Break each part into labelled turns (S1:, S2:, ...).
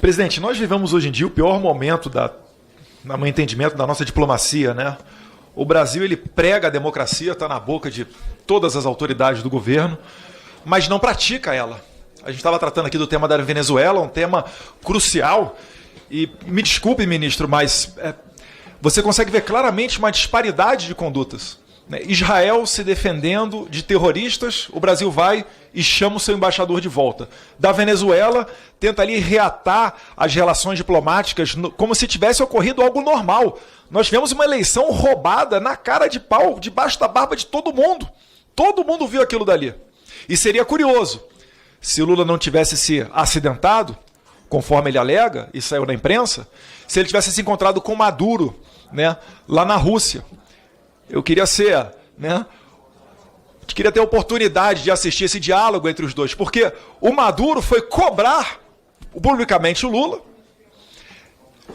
S1: Presidente, nós vivemos hoje em dia o pior momento no meu entendimento, da nossa diplomacia, né? O Brasil, ele prega a democracia, está na boca de todas as autoridades do governo, mas não pratica ela. A gente estava tratando aqui do tema da Venezuela, um tema crucial, e me desculpe, ministro, mas você consegue ver claramente uma disparidade de condutas. Israel se defendendo de terroristas, o Brasil vai e chama o seu embaixador de volta. Da Venezuela, tenta ali reatar as relações diplomáticas como se tivesse ocorrido algo normal. Nós tivemos uma eleição roubada na cara de pau, debaixo da barba de todo mundo. Todo mundo viu aquilo dali. E seria curioso, se o Lula não tivesse se acidentado, conforme ele alega, e saiu na imprensa, se ele tivesse se encontrado com Maduro, né, lá na Rússia. Eu queria queria ter a oportunidade de assistir esse diálogo entre os dois, porque o Maduro foi cobrar publicamente o Lula.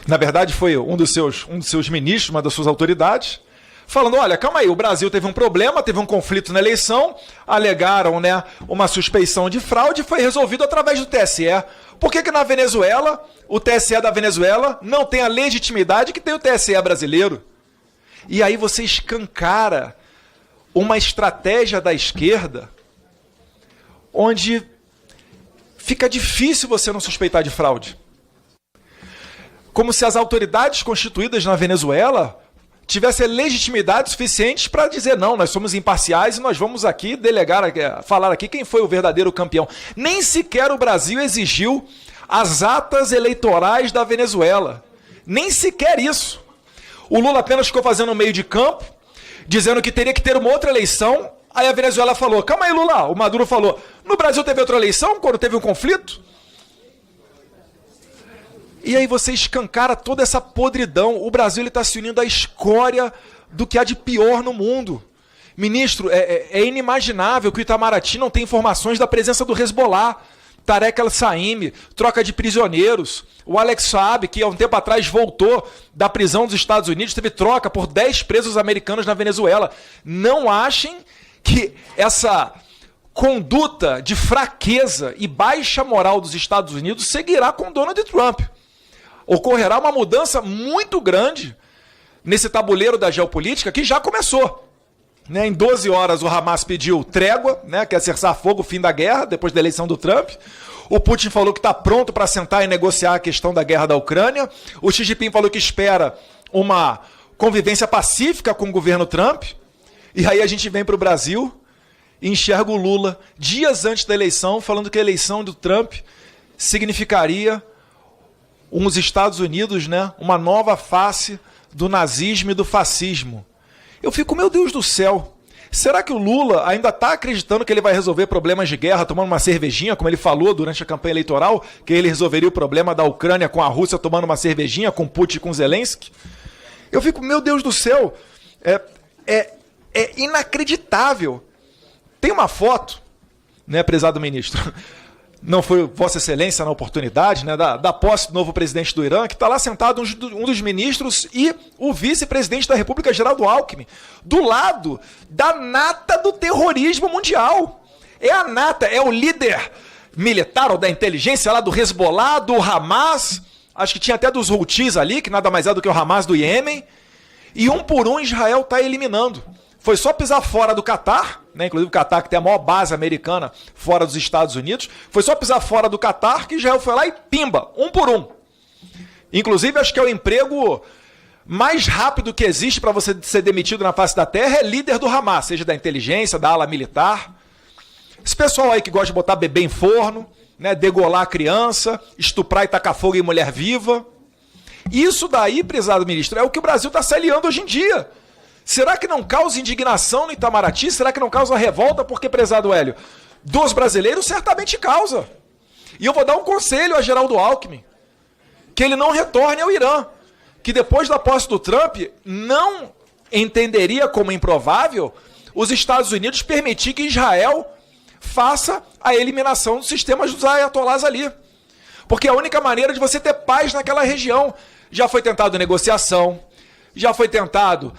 S1: Na verdade, foi um dos seus ministros, uma das suas autoridades, falando, olha, calma aí, o Brasil teve um problema, teve um conflito na eleição, alegaram, né, uma suspeição de fraude, foi resolvido através do TSE. Por que na Venezuela, o TSE da Venezuela não tem a legitimidade que tem o TSE brasileiro? E aí você escancara uma estratégia da esquerda onde fica difícil você não suspeitar de fraude. Como se as autoridades constituídas na Venezuela tivessem legitimidade suficiente para dizer, não, nós somos imparciais e nós vamos aqui falar aqui quem foi o verdadeiro campeão. Nem sequer o Brasil exigiu as atas eleitorais da Venezuela. Nem sequer isso. O Lula apenas ficou fazendo um meio de campo, dizendo que teria que ter uma outra eleição. Aí a Venezuela falou, calma aí, Lula. O Maduro falou, no Brasil teve outra eleição quando teve um conflito? E aí você escancara toda essa podridão. O Brasil está se unindo à escória do que há de pior no mundo. Ministro, é inimaginável que o Itamaraty não tenha informações da presença do Hezbollah. Tarek El-Saimi, troca de prisioneiros. O Alex Saab, que há um tempo atrás voltou da prisão dos Estados Unidos, teve troca por 10 presos americanos na Venezuela. Não achem que essa conduta de fraqueza e baixa moral dos Estados Unidos seguirá com Donald Trump. Ocorrerá uma mudança muito grande nesse tabuleiro da geopolítica que já começou. Em 12 horas o Hamas pediu trégua, quer cessar fogo, fim da guerra, depois da eleição do Trump. O Putin falou que está pronto para sentar e negociar a questão da guerra da Ucrânia. O Xi Jinping falou que espera uma convivência pacífica com o governo Trump. E aí a gente vem para o Brasil e enxerga o Lula, dias antes da eleição, falando que a eleição do Trump significaria uns Estados Unidos, uma nova face do nazismo e do fascismo. Eu fico, meu Deus do céu, será que o Lula ainda está acreditando que ele vai resolver problemas de guerra tomando uma cervejinha, como ele falou durante a campanha eleitoral, que ele resolveria o problema da Ucrânia com a Rússia tomando uma cervejinha, com Putin e com Zelensky? Eu fico, meu Deus do céu, é inacreditável. Tem uma foto, prezado ministro, não foi Vossa Excelência na oportunidade, da posse do novo presidente do Irã, que está lá sentado um dos ministros e o vice-presidente da República, Geraldo Alckmin, do lado da nata do terrorismo mundial. É a nata, é o líder militar ou da inteligência lá do Hezbollah, do Hamas, acho que tinha até dos Houthis ali, que nada mais é do que o Hamas do Iêmen, e um por um Israel está eliminando. Foi só pisar fora do Catar, inclusive o Catar que tem a maior base americana fora dos Estados Unidos, foi só pisar fora do Catar que Israel foi lá e pimba, um por um. Inclusive, acho que é o emprego mais rápido que existe para você ser demitido na face da terra, é líder do Hamas, seja da inteligência, da ala militar. Esse pessoal aí que gosta de botar bebê em forno, degolar a criança, estuprar e tacar fogo em mulher viva. Isso daí, prezado ministro, é o que o Brasil está se aliando hoje em dia. Será que não causa indignação no Itamaraty? Será que não causa revolta? Porque, prezado Hélio, dos brasileiros certamente causa. E eu vou dar um conselho a Geraldo Alckmin, que ele não retorne ao Irã, que depois da posse do Trump não entenderia como improvável os Estados Unidos permitir que Israel faça a eliminação dos sistemas dos ayatolás ali. Porque é a única maneira de você ter paz naquela região. Já foi tentado negociação, já foi tentado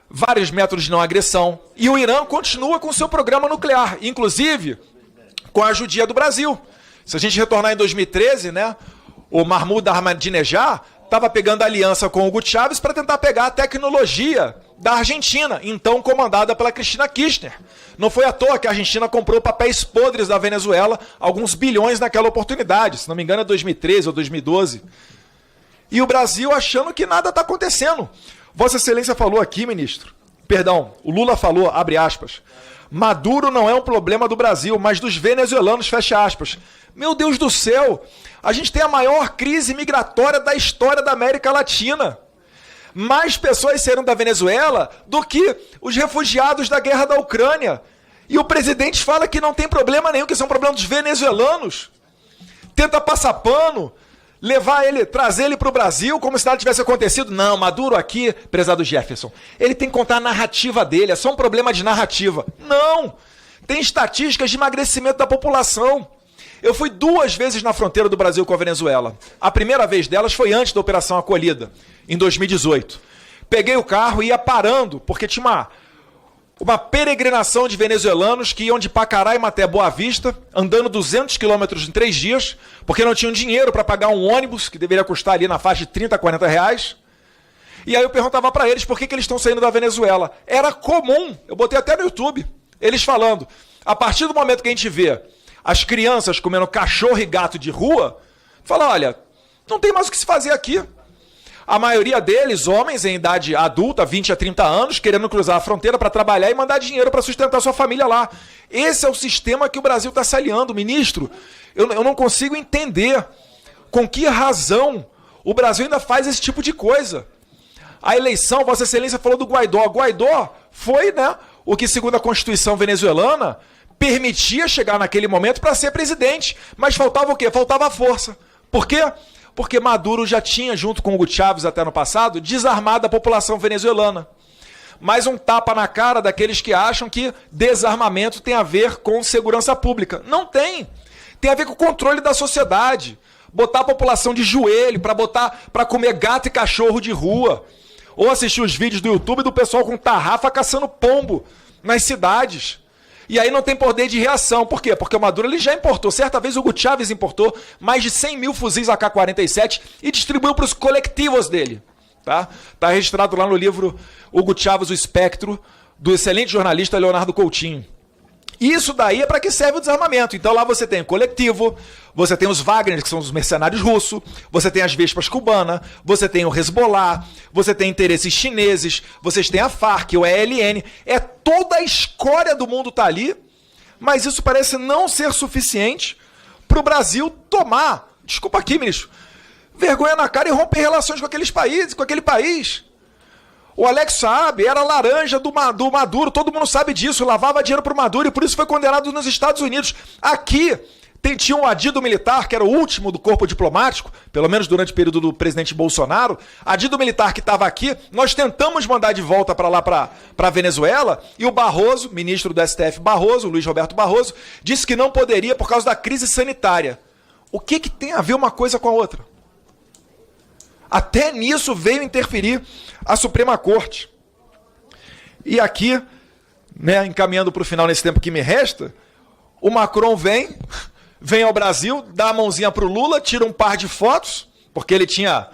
S1: vários métodos de não agressão, e o Irã continua com seu programa nuclear, inclusive com a ajuda do Brasil. Se a gente retornar em 2013, o Mahmoud Ahmadinejad estava pegando aliança com o Hugo Chávez para tentar pegar a tecnologia da Argentina, então comandada pela Cristina Kirchner. Não foi à toa que a Argentina comprou papéis podres da Venezuela, alguns bilhões naquela oportunidade, se não me engano é 2013 ou 2012. E o Brasil achando que nada está acontecendo. Vossa Excelência falou aqui, ministro, perdão, o Lula falou, abre aspas, Maduro não é um problema do Brasil, mas dos venezuelanos, fecha aspas. Meu Deus do céu, a gente tem a maior crise migratória da história da América Latina. Mais pessoas saíram da Venezuela do que os refugiados da guerra da Ucrânia. E o presidente fala que não tem problema nenhum, que isso é um problema dos venezuelanos. Tenta passar pano, levar ele, trazer ele para o Brasil como se nada tivesse acontecido. Não, Maduro aqui, prezado Jefferson, ele tem que contar a narrativa dele, é só um problema de narrativa. Não, tem estatísticas de emagrecimento da população. Eu fui 2 vezes na fronteira do Brasil com a Venezuela. A primeira vez delas foi antes da Operação Acolhida, em 2018. Peguei o carro e ia parando, porque tinha uma peregrinação de venezuelanos que iam de Pacaraima até Boa Vista, andando 200 quilômetros em 3 dias, porque não tinham dinheiro para pagar um ônibus, que deveria custar ali na faixa de 30, 40 reais. E aí eu perguntava para eles por que eles estão saindo da Venezuela. Era comum, eu botei até no YouTube, eles falando, a partir do momento que a gente vê as crianças comendo cachorro e gato de rua, fala, olha, não tem mais o que se fazer aqui. A maioria deles, homens em idade adulta, 20 a 30 anos, querendo cruzar a fronteira para trabalhar e mandar dinheiro para sustentar sua família lá. Esse é o sistema que o Brasil está se aliando, ministro. Eu não consigo entender com que razão o Brasil ainda faz esse tipo de coisa. A eleição, Vossa Excelência falou do Guaidó. Guaidó foi, né, o que, segundo a Constituição venezuelana, permitia chegar naquele momento para ser presidente. Mas faltava o quê? Faltava a força. Por quê? Porque Maduro já tinha, junto com o Hugo Chávez até no passado, desarmado a população venezuelana. Mais um tapa na cara daqueles que acham que desarmamento tem a ver com segurança pública. Não tem. Tem a ver com o controle da sociedade. Botar a população de joelho para comer gato e cachorro de rua. Ou assistir os vídeos do YouTube do pessoal com tarrafa caçando pombo nas cidades. E aí não tem poder de reação. Por quê? Porque o Maduro ele já importou. Certa vez o Hugo Chávez importou mais de 100 mil fuzis AK-47 e distribuiu para os coletivos dele. Tá registrado lá no livro Hugo Chávez, o Espectro, do excelente jornalista Leonardo Coutinho. Isso daí é para que serve o desarmamento. Então lá você tem o coletivo, você tem os Wagner, que são os mercenários russos, você tem as Vespas cubanas, você tem o Hezbollah, você tem interesses chineses, vocês têm a FARC, o ELN. É toda a escória do mundo tá ali, mas isso parece não ser suficiente para o Brasil tomar, desculpa aqui, ministro, vergonha na cara e romper relações com aqueles países, com aquele país. O Alex Saab era laranja do Maduro, todo mundo sabe disso, lavava dinheiro para o Maduro e por isso foi condenado nos Estados Unidos. Aqui tinha um adido militar, que era o último do corpo diplomático, pelo menos durante o período do presidente Bolsonaro. Adido militar que estava aqui, nós tentamos mandar de volta para lá, para a Venezuela, e o Barroso, ministro do STF Barroso, Luiz Roberto Barroso, disse que não poderia por causa da crise sanitária. O que tem a ver uma coisa com a outra? Até nisso veio interferir a Suprema Corte. E aqui, né, encaminhando para o final nesse tempo que me resta, o Macron vem ao Brasil, dá a mãozinha para o Lula, tira um par de fotos, porque ele tinha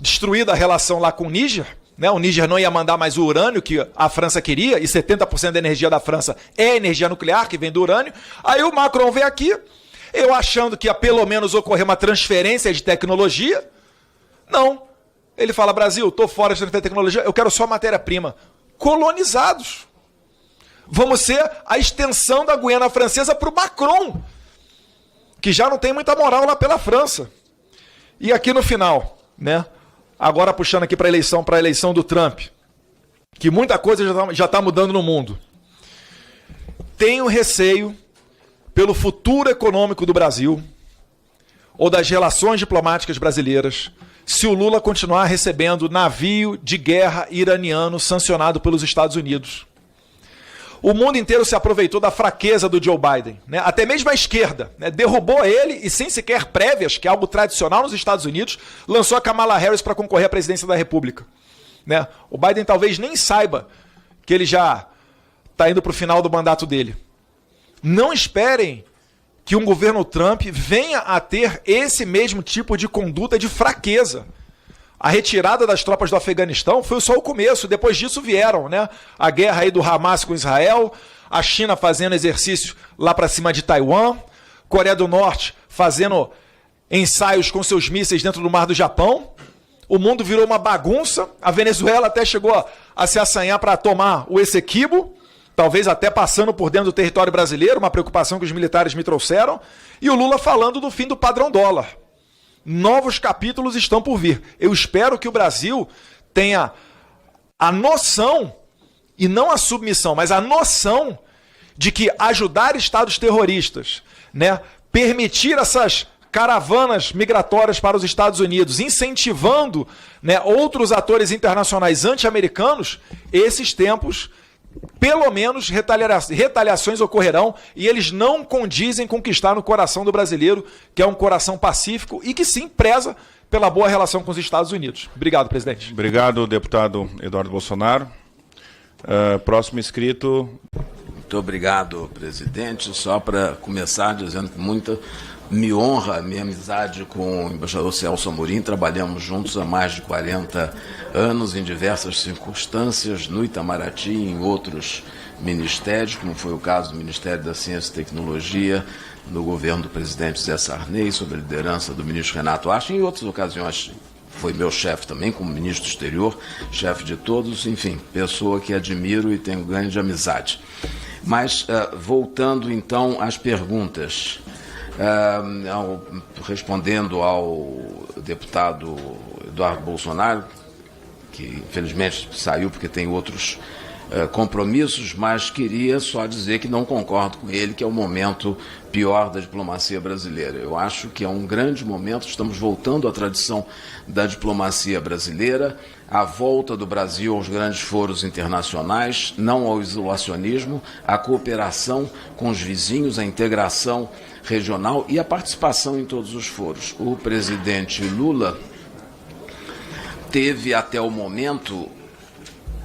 S1: destruído a relação lá com o Níger, né? O Níger não ia mandar mais o urânio que a França queria, e 70% da energia da França é energia nuclear, que vem do urânio. Aí o Macron vem aqui, eu achando que ia pelo menos ocorrer uma transferência de tecnologia. Não. Ele fala, Brasil, estou fora de tecnologia, eu quero só matéria-prima. Colonizados. Vamos ser a extensão da Guiana Francesa para o Macron, que já não tem muita moral lá pela França. E aqui no final, né? Agora puxando aqui para a eleição do Trump, que muita coisa já está mudando no mundo. Tenho receio pelo futuro econômico do Brasil, ou das relações diplomáticas brasileiras, se o Lula continuar recebendo navio de guerra iraniano sancionado pelos Estados Unidos. O mundo inteiro se aproveitou da fraqueza do Joe Biden, né? Até mesmo a esquerda, né? Derrubou ele e sem sequer prévias, que é algo tradicional nos Estados Unidos, lançou a Kamala Harris para concorrer à presidência da República, né? O Biden talvez nem saiba que ele já está indo para o final do mandato dele. Não esperem que um governo Trump venha a ter esse mesmo tipo de conduta de fraqueza. A retirada das tropas do Afeganistão foi só o começo. Depois disso vieram, né, a guerra aí do Hamas com Israel, a China fazendo exercício lá para cima de Taiwan, Coreia do Norte fazendo ensaios com seus mísseis dentro do mar do Japão. O mundo virou uma bagunça. A Venezuela até chegou a se assanhar para tomar o Essequibo, talvez até passando por dentro do território brasileiro, uma preocupação que os militares me trouxeram. E o Lula falando do fim do padrão dólar. Novos capítulos estão por vir. Eu espero que o Brasil tenha a noção, e não a submissão, mas a noção de que ajudar estados terroristas, né, permitir essas caravanas migratórias para os Estados Unidos, incentivando, né, outros atores internacionais anti-americanos, esses tempos, pelo menos, retaliações ocorrerão e eles não condizem com o que está no coração do brasileiro, que é um coração pacífico e que sim preza pela boa relação com os Estados Unidos. Obrigado, presidente.
S2: Obrigado, deputado Eduardo Bolsonaro. Próximo inscrito.
S3: Muito obrigado, presidente. Só para começar dizendo que me honra a minha amizade com o embaixador Celso Amorim. Trabalhamos juntos há mais de 40 anos em diversas circunstâncias, no Itamaraty e em outros ministérios, como foi o caso do Ministério da Ciência e Tecnologia, no governo do presidente Zé Sarney, sob a liderança do ministro Renato Acha. Em outras ocasiões foi meu chefe também, como ministro do exterior, chefe de todos, enfim, pessoa que admiro e tenho grande amizade. Mas, voltando então às perguntas, respondendo ao deputado Eduardo Bolsonaro, que infelizmente saiu porque tem outros compromissos, mas queria só dizer que não concordo com ele, que é o momento pior da diplomacia brasileira. Eu acho que é um grande momento, estamos voltando à tradição da diplomacia brasileira, a volta do Brasil aos grandes foros internacionais, não ao isolacionismo, a cooperação com os vizinhos, a integração regional e a participação em todos os foros. O presidente Lula teve até o momento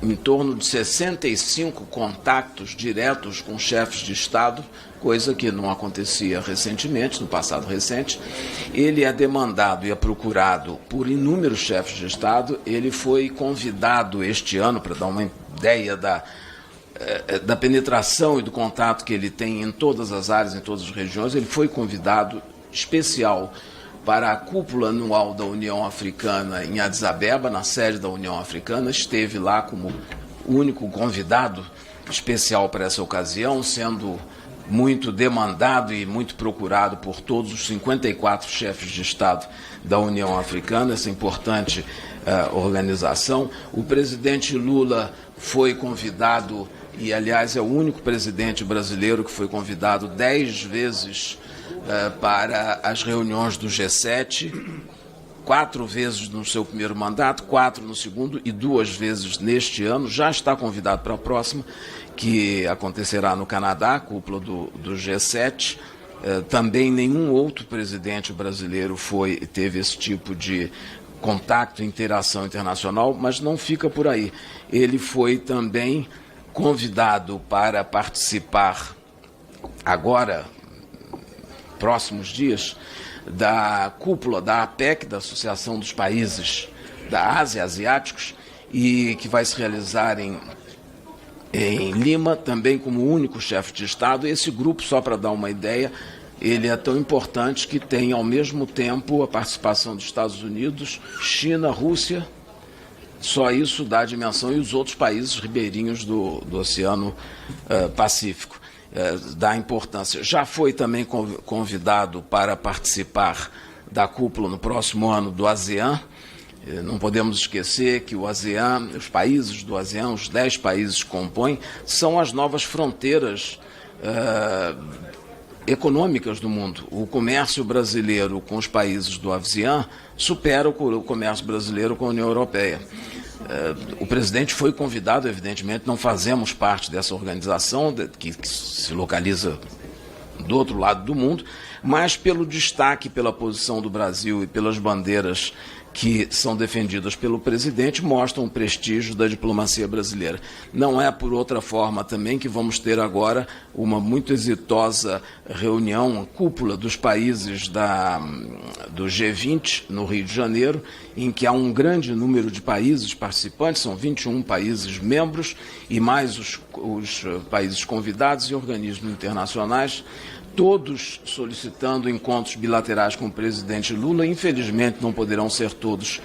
S3: em torno de 65 contatos diretos com chefes de Estado, coisa que não acontecia recentemente, no passado recente. Ele é demandado e é procurado por inúmeros chefes de Estado. Ele foi convidado este ano, para dar uma ideia da penetração e do contato que ele tem em todas as áreas, em todas as regiões, ele foi convidado especial para a cúpula anual da União Africana em Addis Abeba, na sede da União Africana, esteve lá como o único convidado especial para essa ocasião, sendo muito demandado e muito procurado por todos os 54 chefes de Estado da União Africana, essa importante organização. O presidente Lula foi convidado, e aliás é o único presidente brasileiro que foi convidado 10 vezes para as reuniões do G7, 4 vezes no seu primeiro mandato, 4 no segundo e 2 vezes neste ano. Já está convidado para a próxima, que acontecerá no Canadá, a cúpula do G7. Também nenhum outro presidente brasileiro teve esse tipo de contato e interação internacional, mas não fica por aí. Ele foi também convidado para participar agora, próximos dias, da cúpula da APEC, da Associação dos Países da Ásia, asiáticos, e que vai se realizar em Lima, também como único chefe de Estado. Esse grupo, só para dar uma ideia, ele é tão importante que tem ao mesmo tempo a participação dos Estados Unidos, China, Rússia. Só isso dá a dimensão, e os outros países ribeirinhos do Oceano Pacífico. Da importância. Já foi também convidado para participar da cúpula no próximo ano do ASEAN. Não podemos esquecer que o ASEAN, os países do ASEAN, os 10 países que compõem, são as novas fronteiras econômicas do mundo. O comércio brasileiro com os países do ASEAN supera o comércio brasileiro com a União Europeia. O presidente foi convidado, evidentemente, não fazemos parte dessa organização que se localiza do outro lado do mundo, mas pelo destaque, pela posição do Brasil e pelas bandeiras que são defendidas pelo presidente mostram o prestígio da diplomacia brasileira. Não é por outra forma também que vamos ter agora uma muito exitosa reunião, uma cúpula dos países do G20 no Rio de Janeiro, em que há um grande número de países participantes, são 21 países membros e mais os países convidados e organismos internacionais, todos solicitando encontros bilaterais com o presidente Lula. Infelizmente, não poderão ser todos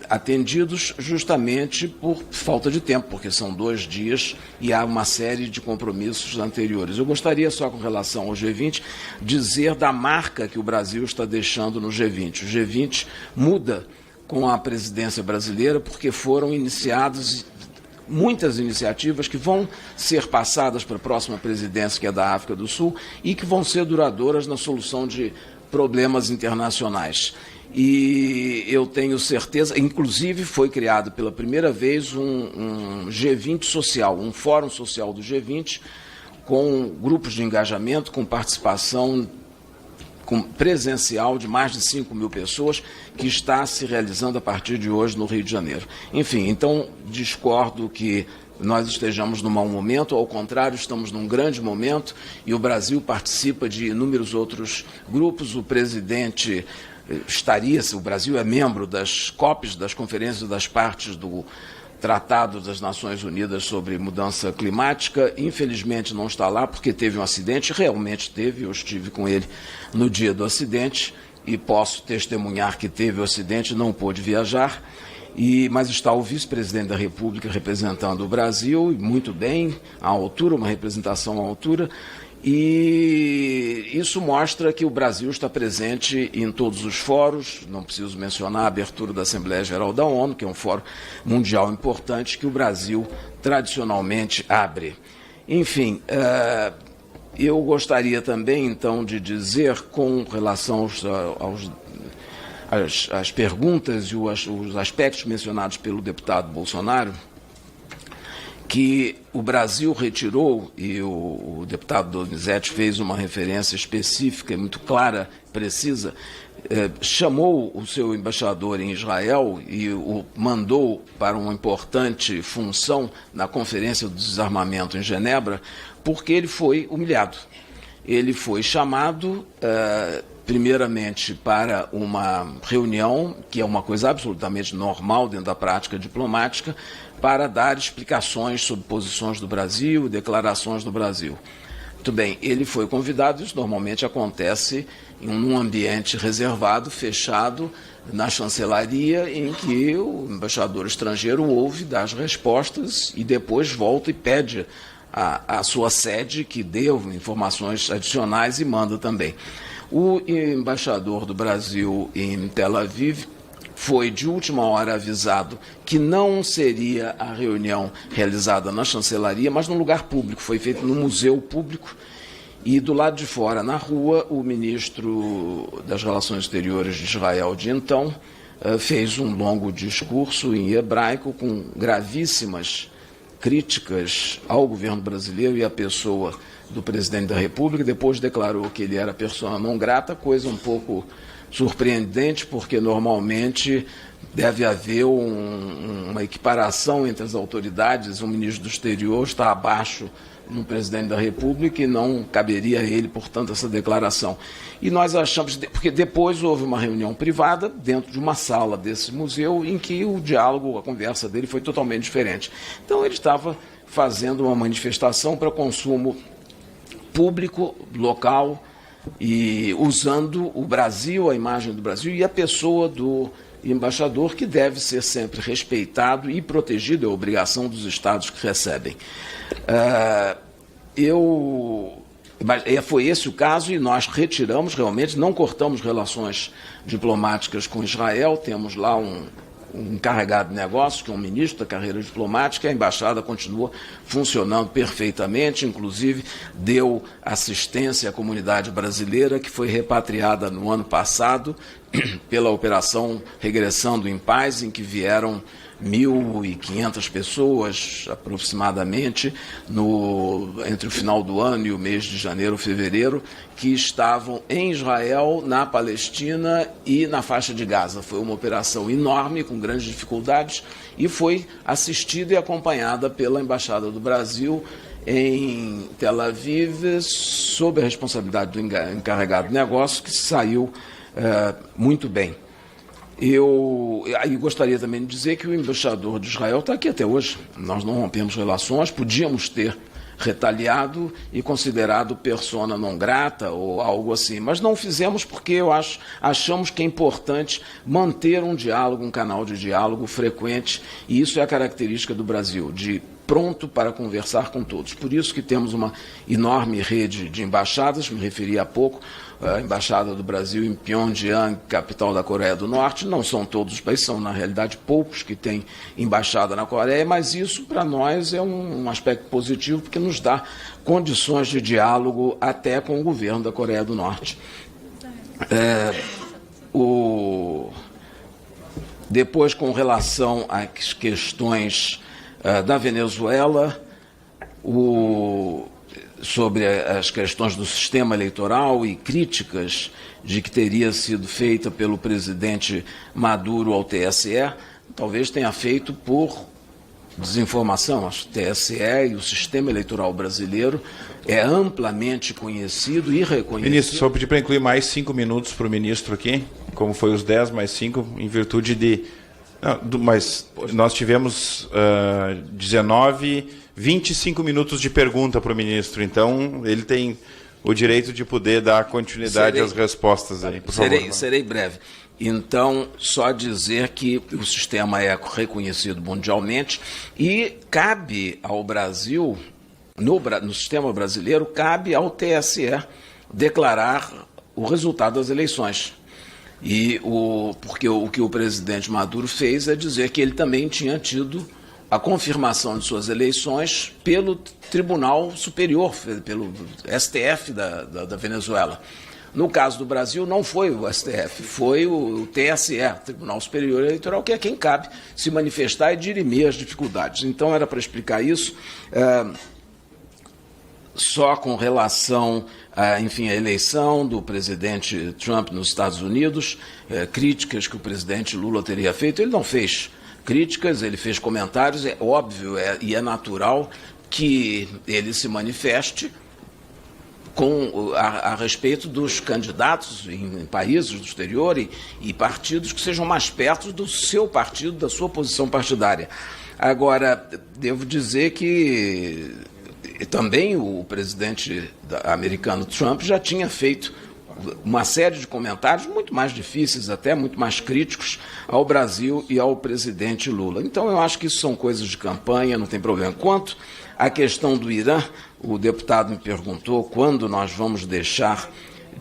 S3: atendidos justamente por falta de tempo, porque são 2 dias e há uma série de compromissos anteriores. Eu gostaria só, com relação ao G20, dizer da marca que o Brasil está deixando no G20. O G20 muda com a presidência brasileira porque foram iniciados muitas iniciativas que vão ser passadas para a próxima presidência, que é da África do Sul, e que vão ser duradouras na solução de problemas internacionais. E eu tenho certeza, inclusive foi criado pela primeira vez um G20 social, um fórum social do G20, com grupos de engajamento, com participação presencial de mais de 5 mil pessoas, que está se realizando a partir de hoje no Rio de Janeiro. Enfim, então discordo que nós estejamos num mau momento, ao contrário, estamos num grande momento e o Brasil participa de inúmeros outros grupos. O presidente o Brasil é membro das COPs, das Conferências das Partes do Tratado das Nações Unidas sobre Mudança Climática. Infelizmente não está lá porque teve um acidente, realmente teve, eu estive com ele no dia do acidente e posso testemunhar que teve o acidente, não pôde viajar, mas está o vice-presidente da República representando o Brasil, muito bem, à altura, uma representação à altura, e isso mostra que o Brasil está presente em todos os fóruns. Não preciso mencionar a abertura da Assembleia Geral da ONU, que é um fórum mundial importante que o Brasil tradicionalmente abre. Enfim, eu gostaria também, então, de dizer, com relação às perguntas e os aspectos mencionados pelo deputado Bolsonaro, que o Brasil retirou, e o deputado Donizete fez uma referência específica, muito clara, precisa, chamou o seu embaixador em Israel e o mandou para uma importante função na Conferência do Desarmamento em Genebra, porque ele foi humilhado. Ele foi chamado, primeiramente, para uma reunião, que é uma coisa absolutamente normal dentro da prática diplomática, para dar explicações sobre posições do Brasil, declarações do Brasil. Muito bem, ele foi convidado, isso normalmente acontece em um ambiente reservado, fechado, na chancelaria, em que o embaixador estrangeiro ouve, dá as respostas e depois volta e pede à sua sede que dê informações adicionais e manda também. O embaixador do Brasil em Tel Aviv foi de última hora avisado que não seria a reunião realizada na chancelaria, mas num lugar público, foi feito num museu público, e do lado de fora, na rua, o ministro das Relações Exteriores de Israel de então fez um longo discurso em hebraico com gravíssimas críticas ao governo brasileiro e à pessoa do presidente da República. Depois declarou que ele era persona não grata, coisa um pouco surpreendente, porque normalmente deve haver uma equiparação entre as autoridades. O ministro do Exterior está abaixo do presidente da República e não caberia a ele, portanto, essa declaração. E nós achamos, porque depois houve uma reunião privada dentro de uma sala desse museu em que o diálogo, a conversa dele foi totalmente diferente. Então ele estava fazendo uma manifestação para consumo público, local, e usando o Brasil, a imagem do Brasil e a pessoa do embaixador, que deve ser sempre respeitado e protegido, é a obrigação dos estados que recebem. Foi esse o caso e nós retiramos, realmente, não cortamos relações diplomáticas com Israel, temos lá um encarregado de negócios, que é um ministro da carreira diplomática, a embaixada continua funcionando perfeitamente, inclusive deu assistência à comunidade brasileira que foi repatriada no ano passado, pela Operação Regressando em Paz, em que vieram 1.500 pessoas, aproximadamente, entre o final do ano e o mês de janeiro, fevereiro, que estavam em Israel, na Palestina e na faixa de Gaza. Foi uma operação enorme, com grandes dificuldades, e foi assistida e acompanhada pela Embaixada do Brasil em Tel Aviv, sob a responsabilidade do encarregado de negócio, que saiu muito bem. Eu gostaria também de dizer que o embaixador de Israel está aqui até hoje. Nós não rompemos relações, podíamos ter retaliado e considerado persona non grata ou algo assim, mas não fizemos porque achamos que é importante manter um diálogo, um canal de diálogo frequente, e isso é a característica do Brasil, de pronto para conversar com todos. Por isso que temos uma enorme rede de embaixadas, me referi há pouco, a Embaixada do Brasil em Pyongyang, capital da Coreia do Norte. Não são todos os países, são na realidade poucos que têm embaixada na Coreia, mas isso para nós é um aspecto positivo, porque nos dá condições de diálogo até com o governo da Coreia do Norte. Depois, com relação às questões da Venezuela, sobre as questões do sistema eleitoral e críticas de que teria sido feita pelo presidente Maduro ao TSE, talvez tenha feito por desinformação. Acho que o TSE e o sistema eleitoral brasileiro é amplamente conhecido e reconhecido.
S2: Ministro, só pedir para incluir mais 5 minutos para o ministro aqui, como foi os 10 mais 5, em virtude de... mas nós tivemos 25 minutos de pergunta para o ministro, então ele tem o direito de poder dar continuidade às respostas aí, por favor.
S3: Serei breve. Então, só dizer que o sistema é reconhecido mundialmente e cabe ao Brasil, no sistema brasileiro, cabe ao TSE declarar o resultado das eleições. Porque o que o presidente Maduro fez é dizer que ele também tinha tido a confirmação de suas eleições pelo Tribunal Superior, pelo STF da Venezuela. No caso do Brasil, não foi o STF, foi o TSE, Tribunal Superior Eleitoral, que é quem cabe se manifestar e dirimir as dificuldades. Então, era para explicar isso. Só com relação à eleição do presidente Trump nos Estados Unidos, críticas que o presidente Lula teria feito, ele não fez críticas, ele fez comentários, é óbvio e é natural que ele se manifeste a respeito dos candidatos em países do exterior e partidos que sejam mais perto do seu partido, da sua posição partidária. Agora, devo dizer que também o presidente americano Trump já tinha feito uma série de comentários muito mais difíceis, até muito mais críticos ao Brasil e ao presidente Lula. Então, eu acho que isso são coisas de campanha, não tem problema. Quanto à questão do Irã, o deputado me perguntou quando nós vamos deixar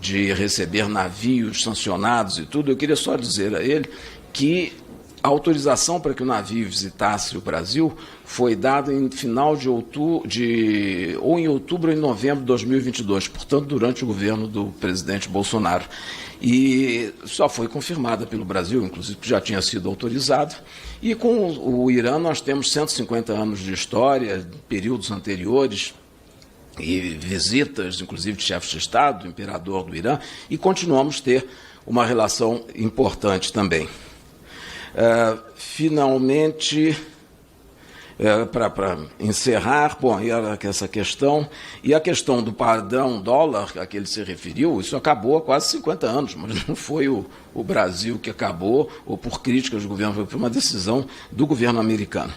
S3: de receber navios sancionados e tudo. Eu queria só dizer a ele que a autorização para que o navio visitasse o Brasil foi dada em final de outubro, ou em outubro ou em novembro de 2022, portanto, durante o governo do presidente Bolsonaro. E só foi confirmada pelo Brasil, inclusive, que já tinha sido autorizado. E com o Irã nós temos 150 anos de história, períodos anteriores, e visitas, inclusive, de chefes de Estado, do imperador do Irã, e continuamos a ter uma relação importante também. Finalmente, para encerrar, era essa questão, e a questão do padrão dólar a que ele se referiu, isso acabou há quase 50 anos, mas não foi o Brasil que acabou, ou por críticas do governo, foi uma decisão do governo americano.